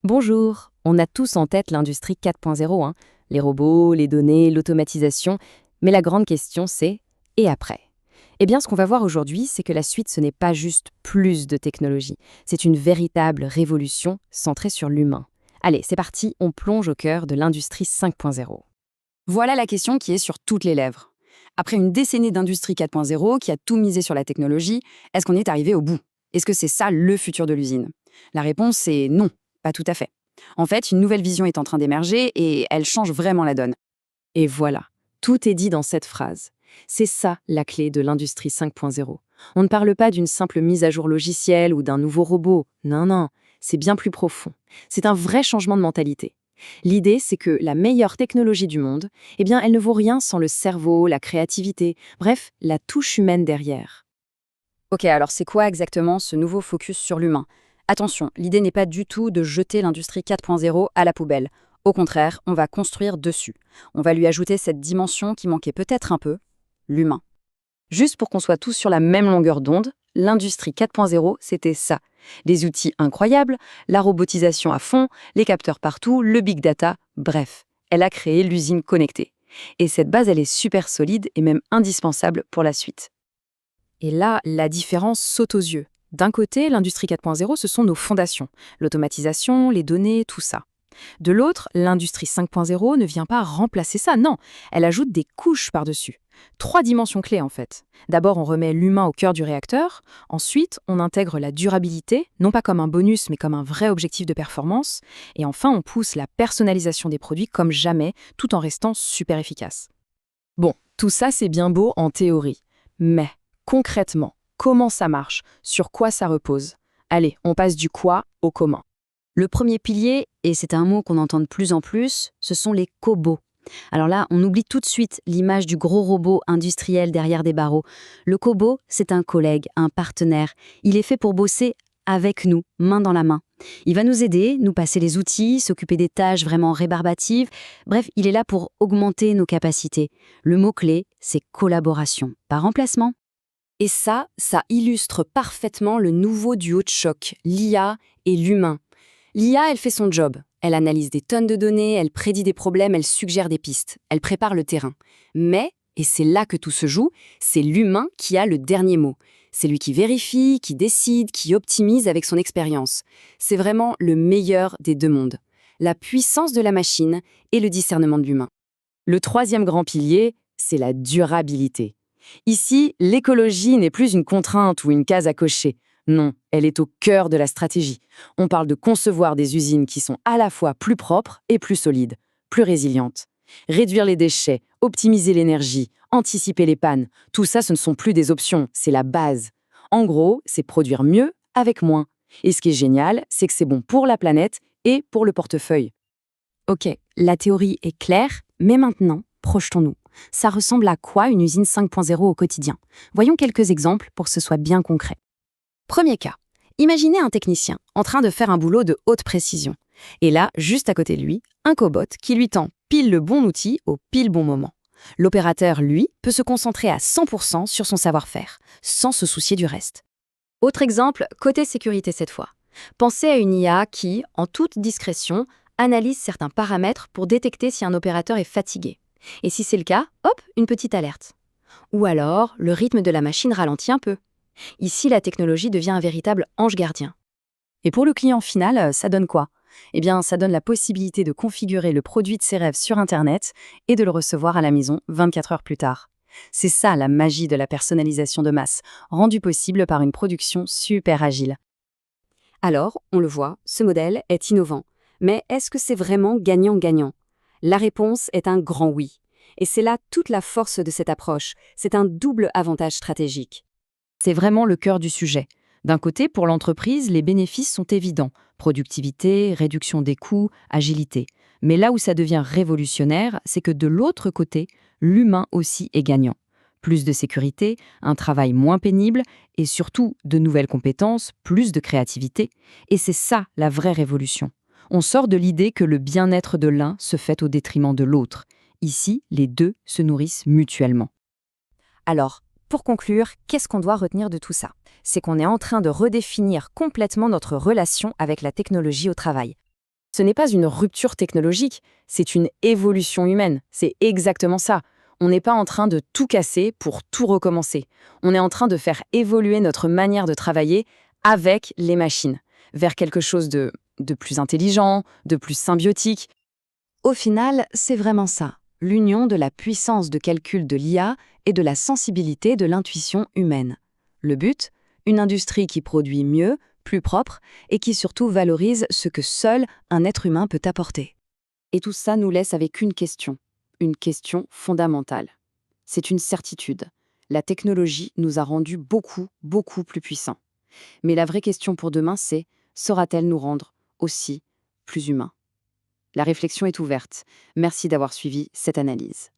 Bonjour, on a tous en tête l'industrie 4.0, les robots, les données, l'automatisation, mais la grande question c'est et après? Eh bien, ce qu'on va voir aujourd'hui, c'est que la suite, ce n'est pas juste plus de technologie, c'est une véritable révolution centrée sur l'humain. Allez, c'est parti, on plonge au cœur de l'industrie 5.0. Voilà la question qui est sur toutes les lèvres. Après une décennie d'industrie 4.0 qui a tout misé sur la technologie, est-ce qu'on est arrivé au bout? Est-ce que c'est ça le futur de l'usine? La réponse est non, pas tout à fait. En fait, une nouvelle vision est en train d'émerger et elle change vraiment la donne. Et voilà, tout est dit dans cette phrase. C'est ça la clé de l'industrie 5.0. On ne parle pas d'une simple mise à jour logicielle ou d'un nouveau robot. Non, non, c'est bien plus profond. C'est un vrai changement de mentalité. L'idée, c'est que la meilleure technologie du monde, eh bien, elle ne vaut rien sans le cerveau, la créativité, bref, la touche humaine derrière. Ok, alors c'est quoi exactement ce nouveau focus sur l'humain? Attention, l'idée n'est pas du tout de jeter l'industrie 4.0 à la poubelle. Au contraire, on va construire dessus. On va lui ajouter cette dimension qui manquait peut-être un peu, l'humain. Juste pour qu'on soit tous sur la même longueur d'onde, l'industrie 4.0, c'était ça. Des outils incroyables, la robotisation à fond, les capteurs partout, le big data, bref. Elle a créé l'usine connectée. Et cette base, elle est super solide et même indispensable pour la suite. Et là, la différence saute aux yeux. D'un côté, l'industrie 4.0, ce sont nos fondations, l'automatisation, les données, tout ça. De l'autre, l'industrie 5.0 ne vient pas remplacer ça, non, elle ajoute des couches par-dessus. Trois dimensions clés en fait. D'abord, on remet l'humain au cœur du réacteur, ensuite, on intègre la durabilité, non pas comme un bonus, mais comme un vrai objectif de performance, et enfin, on pousse la personnalisation des produits comme jamais, tout en restant super efficace. Bon, tout ça c'est bien beau en théorie, mais concrètement, comment ça marche? Sur quoi ça repose? Allez, on passe du quoi au comment. Le premier pilier, et c'est un mot qu'on entend de plus en plus, ce sont les cobots. Alors là, on oublie tout de suite l'image du gros robot industriel derrière des barreaux. Le cobot, c'est un collègue, un partenaire. Il est fait pour bosser avec nous, main dans la main. Il va nous aider, nous passer les outils, s'occuper des tâches vraiment rébarbatives. Bref, il est là pour augmenter nos capacités. Le mot-clé, c'est collaboration, pas remplacement. Et ça illustre parfaitement le nouveau duo de choc, l'IA et l'humain. L'IA, elle fait son job. Elle analyse des tonnes de données, elle prédit des problèmes, elle suggère des pistes, elle prépare le terrain. Mais, et c'est là que tout se joue, c'est l'humain qui a le dernier mot. C'est lui qui vérifie, qui décide, qui optimise avec son expérience. C'est vraiment le meilleur des deux mondes. La puissance de la machine et le discernement de l'humain. Le troisième grand pilier, c'est la durabilité. Ici, l'écologie n'est plus une contrainte ou une case à cocher. Non, elle est au cœur de la stratégie. On parle de concevoir des usines qui sont à la fois plus propres et plus solides, plus résilientes. Réduire les déchets, optimiser l'énergie, anticiper les pannes, tout ça, ce ne sont plus des options, c'est la base. En gros, c'est produire mieux avec moins. Et ce qui est génial, c'est que c'est bon pour la planète et pour le portefeuille. Ok, la théorie est claire, mais maintenant, projetons-nous. Ça ressemble à quoi une usine 5.0 au quotidien? Voyons quelques exemples pour que ce soit bien concret. Premier cas, imaginez un technicien en train de faire un boulot de haute précision. Et là, juste à côté de lui, un cobot qui lui tend pile le bon outil au pile bon moment. L'opérateur, lui, peut se concentrer à 100% sur son savoir-faire, sans se soucier du reste. Autre exemple, côté sécurité cette fois. Pensez à une IA qui, en toute discrétion, analyse certains paramètres pour détecter si un opérateur est fatigué. Et si c'est le cas, hop, une petite alerte. Ou alors, le rythme de la machine ralentit un peu. Ici, la technologie devient un véritable ange gardien. Et pour le client final, ça donne quoi? Eh bien, ça donne la possibilité de configurer le produit de ses rêves sur Internet et de le recevoir à la maison 24 heures plus tard. C'est ça la magie de la personnalisation de masse, rendue possible par une production super agile. Alors, on le voit, ce modèle est innovant. Mais est-ce que c'est vraiment gagnant-gagnant? La réponse est un grand oui. Et c'est là toute la force de cette approche. C'est un double avantage stratégique. C'est vraiment le cœur du sujet. D'un côté, pour l'entreprise, les bénéfices sont évidents. Productivité, réduction des coûts, agilité. Mais là où ça devient révolutionnaire, c'est que de l'autre côté, l'humain aussi est gagnant. Plus de sécurité, un travail moins pénible et surtout de nouvelles compétences, plus de créativité. Et c'est ça la vraie révolution. On sort de l'idée que le bien-être de l'un se fait au détriment de l'autre. Ici, les deux se nourrissent mutuellement. Alors, pour conclure, qu'est-ce qu'on doit retenir de tout ça? C'est qu'on est en train de redéfinir complètement notre relation avec la technologie au travail. Ce n'est pas une rupture technologique, c'est une évolution humaine. C'est exactement ça. On n'est pas en train de tout casser pour tout recommencer. On est en train de faire évoluer notre manière de travailler avec les machines, vers quelque chose de plus intelligent, de plus symbiotique. Au final, c'est vraiment ça, l'union de la puissance de calcul de l'IA et de la sensibilité de l'intuition humaine. Le but, une industrie qui produit mieux, plus propre, et qui surtout valorise ce que seul un être humain peut apporter. Et tout ça nous laisse avec une question fondamentale. C'est une certitude. La technologie nous a rendus beaucoup, beaucoup plus puissants. Mais la vraie question pour demain, c'est, saura-t-elle nous rendre aussi plus humains? La réflexion est ouverte. Merci d'avoir suivi cette analyse.